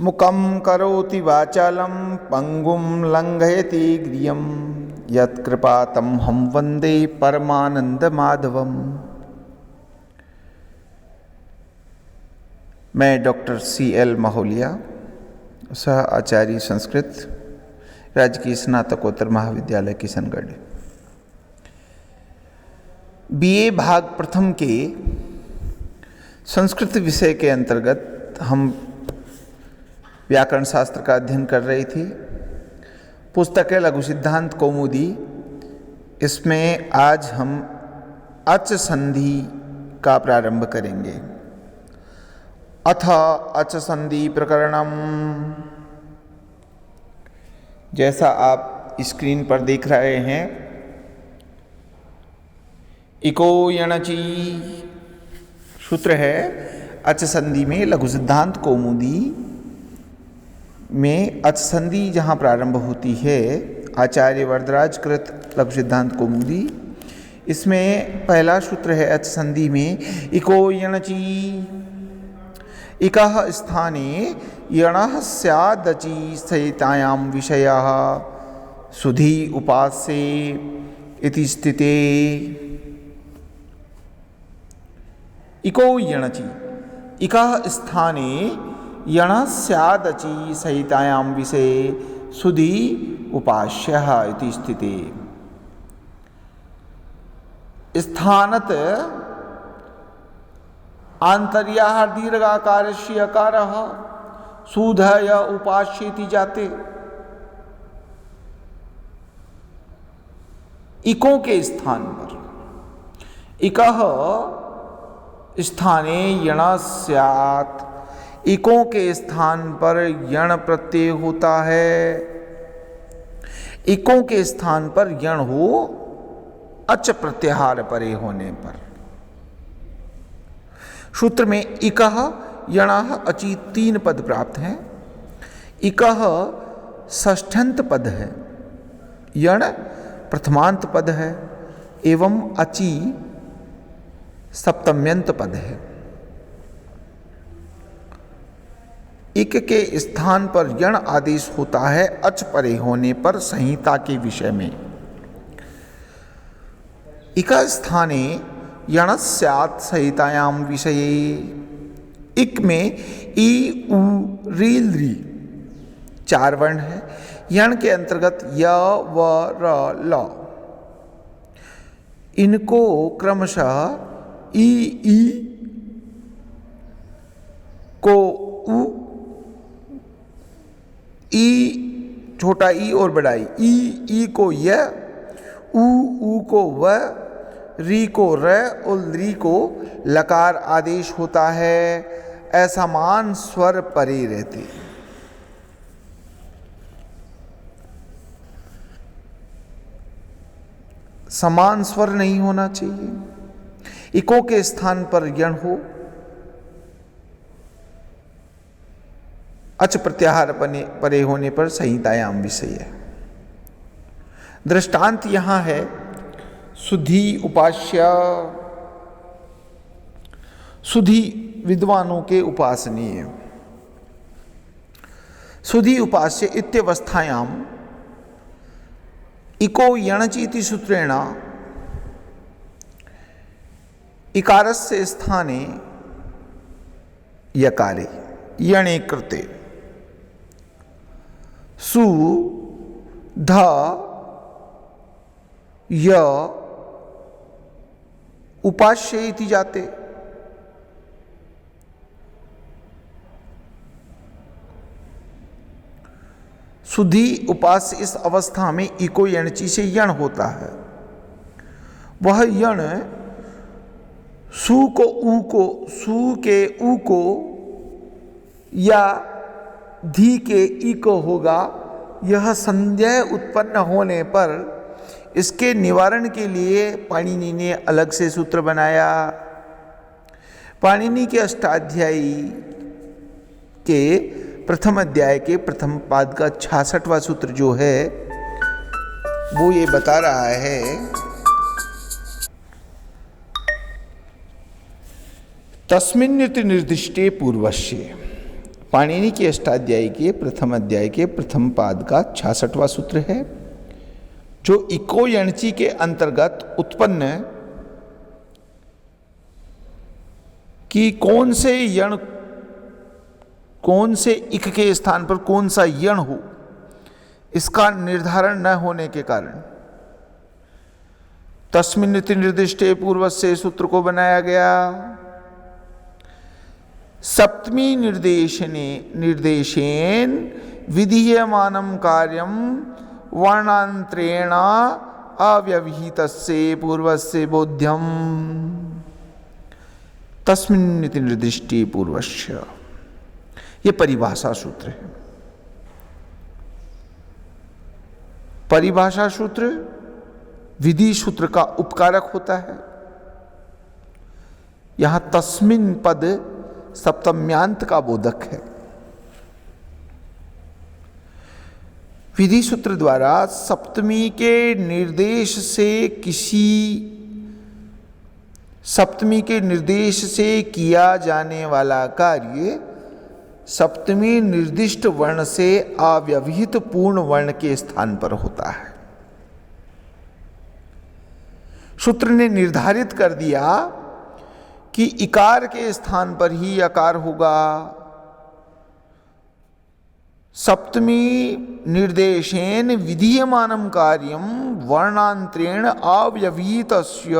मुकं करोति वाचालं पंगुं लंघयति गिरियं यत्कृपातमहं वन्दे परमानंदमाधवम्। मैं डॉक्टर CL माहुलिया, सह आचार्य संस्कृत, राजकीय स्नातकोत्तर महाविद्यालय किशनगढ़, BA भाग प्रथम के संस्कृत विषय के अंतर्गत हम व्याकरण शास्त्र का अध्ययन कर रही थी। पुस्तक है लघु सिद्धांत कौमुदी। इसमें आज हम अच संधि का प्रारंभ करेंगे। अथ अच संधि प्रकरणम। जैसा आप स्क्रीन पर देख रहे हैं, इको यणचि सूत्र है। अच संधि में लघु सिद्धांत कौमुदी में अच संधि जहाँ प्रारंभ होती है, आचार्य वरदराज कृत लघु सिद्धांत कौमुदी, इसमें पहला सूत्र है अच संधि में इको यणचि। इकः स्थाने यणः स्यादचि सहितायां विषयः सुधि उपास्य इति स्थिते। इको यणचि इकः स्थाने यणः स्यादचि सहितायां विषये सुधि उपास्यः इति स्थिते। स्थानत आंतर्याः दीर्घाकारस्य अकारः सुधय उपास्य इति जाते। इकों के स्थान पर इकः स्थाने यण स्यात्, इकों के स्थान पर यण प्रत्यय होता है। इकों के स्थान पर यण हो अच प्रत्याहार परे होने पर। सूत्र में इकः यणः अचि 3 पद प्राप्त हैं। इकः षष्ठ्यंत पद है, यण प्रथमांत पद है एवं अचि सप्तम्यंत पद है। इक के स्थान पर यण आदेश होता है अच परे होने पर संहिता के विषय में। इक स्थाने यण स्यात् संहितायां विषये। इक में ई उ री ली 4 वर्ण है। यण के अंतर्गत य व र ल, इनको क्रमशः ई को उ, ई छोटा ई और बड़ा ई को य, उ को व, री को र और ली को लकार आदेश होता है। असमान स्वर परे रहते। समान स्वर नहीं होना चाहिए। इको के स्थान पर यण हो, अच प्रत्याहार परे होने पर संहितायाम विषय है। दृष्टांत यहां है सुधि उपास्य। सुधि विद्वानों के उपासनीय। सुधि उपास्य इत्यवस्थायां इको यणचि इति सूत्रेण इकारस्य स्थाने यकारे यणे कृते सु ध य उपास्य इति जाते। सुधि उपास्य इस अवस्था में इको यणचि से यण होता है। वह यण सु के उ को या धी के ई को होगा। यह संज्ञा उत्पन्न होने पर इसके निवारण के लिए पाणिनि ने अलग से सूत्र बनाया। पाणिनि के अष्टाध्यायी के प्रथम अध्याय के प्रथम पाद का 66वां सूत्र जो है वो ये बता रहा है तस्मिन्निति निर्दिष्टे पूर्वस्य पाणिनि के अष्टाध्यायी के प्रथम अध्याय के प्रथम पाद का 66वां सूत्र है, जो इको यणची के अंतर्गत उत्पन्न कि कौन से यण, कौन से इक के स्थान पर कौन सा यण हो, इसका निर्धारण न होने के कारण तस्मिन् इति निर्दिष्टे पूर्व से सूत्र को बनाया गया। सप्तमी निर्देशेन विधीयमानं कार्यम वर्णांतरेण अव्यवहितस्य पूर्वस्य बोध्यम तस्मिन् इति निर्दिष्टे पूर्वस्य। ये परिभाषा सूत्र है। परिभाषा सूत्र विधि सूत्र का उपकारक होता है। यहां तस्मिन् पद सप्तम्यांत का बोधक है। विधि सूत्र द्वारा सप्तमी के निर्देश से किया जाने वाला कार्य सप्तमी निर्दिष्ट वर्ण से अव्यवहित पूर्ण वर्ण के स्थान पर होता है। सूत्र ने निर्धारित कर दिया कि इकार के स्थान पर ही यकार होगा। सप्तमी निर्देशेन विधीयमानं कार्यम वर्णांतरेण अव्यवहितस्य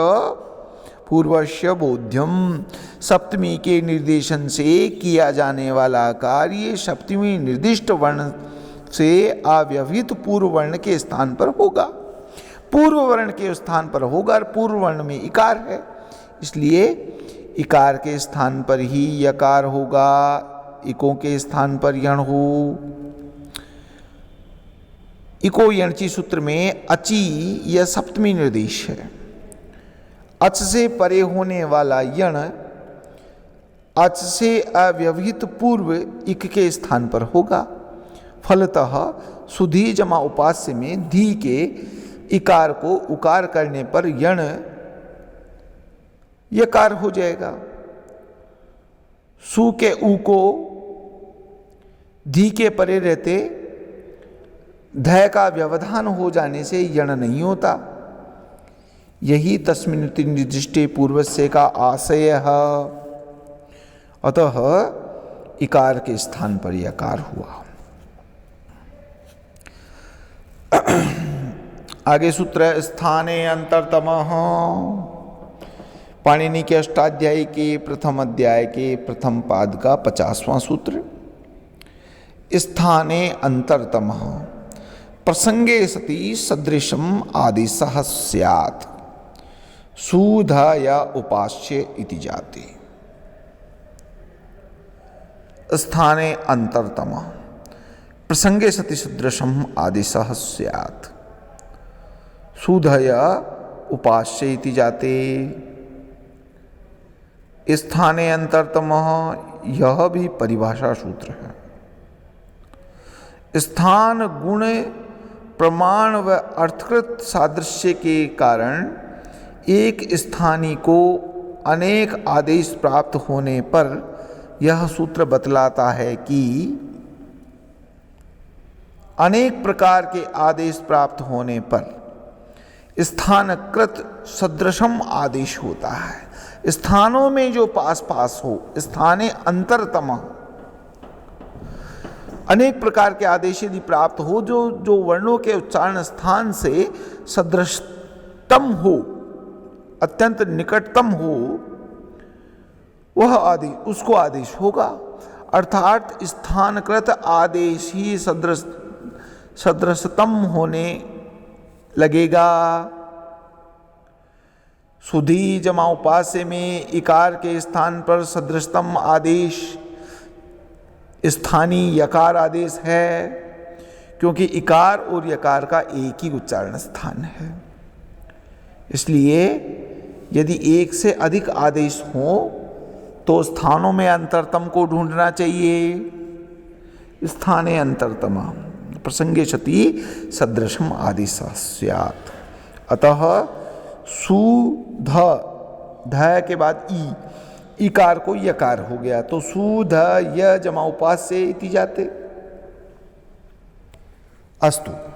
पूर्वस्य बोध्यम। सप्तमी के निर्देशन से किया जाने वाला कार्य सप्तमी निर्दिष्ट वर्ण से अव्यवहित पूर्व वर्ण के स्थान पर होगा। पूर्व वर्ण के स्थान पर होगा और पूर्व वर्ण में इकार है, इसलिए इकार के स्थान पर ही यकार होगा, इकों के स्थान पर यण हो। इको यणची सूत्र में अची यह सप्तमी निर्देश है। अच से परे होने वाला यण अच से अव्यवहित पूर्व इक के स्थान पर होगा। फलतः सुधी जमा उपास्य में धी के इकार को उकार करने पर यण यकार हो जाएगा। सु के ऊ को धी के परे रहते ध का व्यवधान हो जाने से यण नहीं होता। यही तस्मिन् इति निर्दिष्टे पूर्वस्य का आशय है। अतः इकार के स्थान पर यकार हुआ। आगे सूत्र स्थाने अंतरतमः। पाणिनि के अष्टाध्यायी के प्रथम अध्याय के प्रथम पाद का 50वां सूत्र। स्थाने अंतरतमः प्रसंगे सति सदृशम आदेशः स्यात् सुध या उपास्य इति जाति। स्थाने अंतरतमः प्रसंगे सति सदृशम आदेशः स्यात् सुध या उपास्य इति जाते। स्थाने अंतरतमः यह भी परिभाषा सूत्र है। स्थान गुण प्रमाण व अर्थकृत सादृश्य के कारण एक स्थानी को अनेक आदेश प्राप्त होने पर यह सूत्र बतलाता है कि अनेक प्रकार के आदेश प्राप्त होने पर स्थानकृत सदृशम आदेश होता है। स्थानों में जो पास पास हो, स्थाने अंतरतम, अनेक प्रकार के आदेश यदि प्राप्त हो जो वर्णों के उच्चारण स्थान से सदृशतम हो, अत्यंत निकटतम हो, वह आदेश उसको आदेश होगा। अर्थात स्थानकृत आदेश ही सदृशतम होने लगेगा। सुधी जमा उपास्य में इकार के स्थान पर सदृशतम आदेश स्थानीय यकार आदेश है, क्योंकि इकार और यकार का एक ही उच्चारण स्थान है। इसलिए यदि एक से अधिक आदेश हो तो स्थानों में अंतरतम को ढूंढना चाहिए। स्थाने अंतरतम प्रसंगे सति सदृशम आदेशः स्यात्। अतः सु ध के बाद ई इकार को यकार हो गया, तो सुध य जमा उपास्य इति जाते। अस्तु।